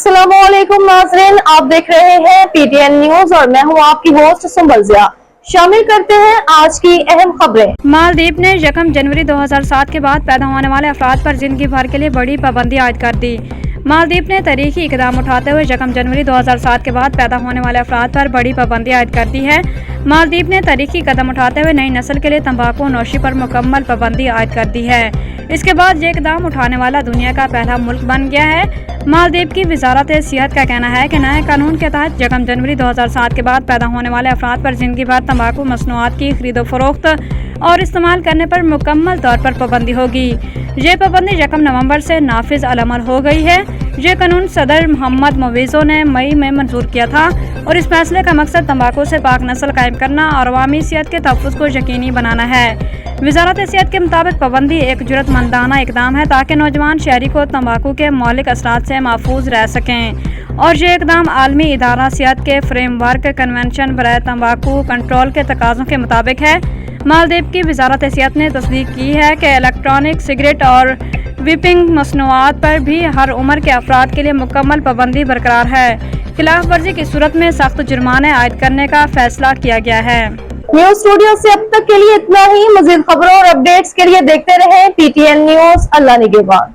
अस्सलाम वालेकुम नाज़रीन, आप देख रहे हैं पीटीएन न्यूज और मैं हूं आपकी होस्ट सुंबल ज़िया। शामिल करते हैं आज की अहम खबरें। मालदीव ने 1 जनवरी 2007 के बाद पैदा होने वाले अफराद पर जिंदगी भर के लिए बड़ी पाबंदी आयद कर दी। मालदीव ने तारीखी इकदाम उठाते हुए 1 जनवरी 2007 के बाद पैदा होने वाले अफराद पर बड़ी पाबंदी आयद कर दी है। मालदीव ने तारीखी कदम उठाते हुए नई नस्ल के लिए तंबाकू नोशी पर मुकम्मल पाबंदी आयद कर दी है। इसके बाद ये इकदाम उठाने वाला दुनिया का पहला मुल्क बन गया है। मालदीव की वजारत सेहत का कहना है कि नए कानून के तहत 1 जनवरी 2007 के बाद पैदा होने वाले अफराद पर जिंदगी भर तंबाकू मसनूआत की खरीदो फरोख्त और इस्तेमाल करने पर मुकम्मल तौर पर पाबंदी होगी। ये पाबंदी 1 नवंबर से नाफिज अल-अमल हो गई है। ये कानून सदर मोहम्मद मोइज़ो ने मई में मंजूर किया था और इस फैसले का मकसद तंबाकू से पाक नस्ल कायम करना और अवामी सेहत के तहफ़्फ़ुज़ को यकीनी बनाना है। वजारत सेहत के मुताबिक पाबंदी एक जुर्रतमंदाना इकदाम है ताकि नौजवान शहरी को तंबाकू के मौलिक असरात से महफूज रह सकें और ये इकदाम आलमी इदारा सेहत के फ्रेमवर्क कन्वेंशन बराए तंबाकू कंट्रोल के तकाज़ों के मुताबिक है। मालदीव की वजारत सेहत ने तस्दीक की है कि इलेक्ट्रॉनिक सिगरेट और विपिंग मसनूआत पर भी हर उम्र के अफराद के लिए मुकम्मल पाबंदी बरकरार है। खिलाफ वर्जी की सूरत में सख्त जुर्माने आयद करने का फैसला किया गया है। न्यूज स्टूडियो से अब तक के लिए इतना ही। मज़ीद खबरों और अपडेट्स के लिए देखते रहें पीटीएन न्यूज। अल्लाह निगहबान।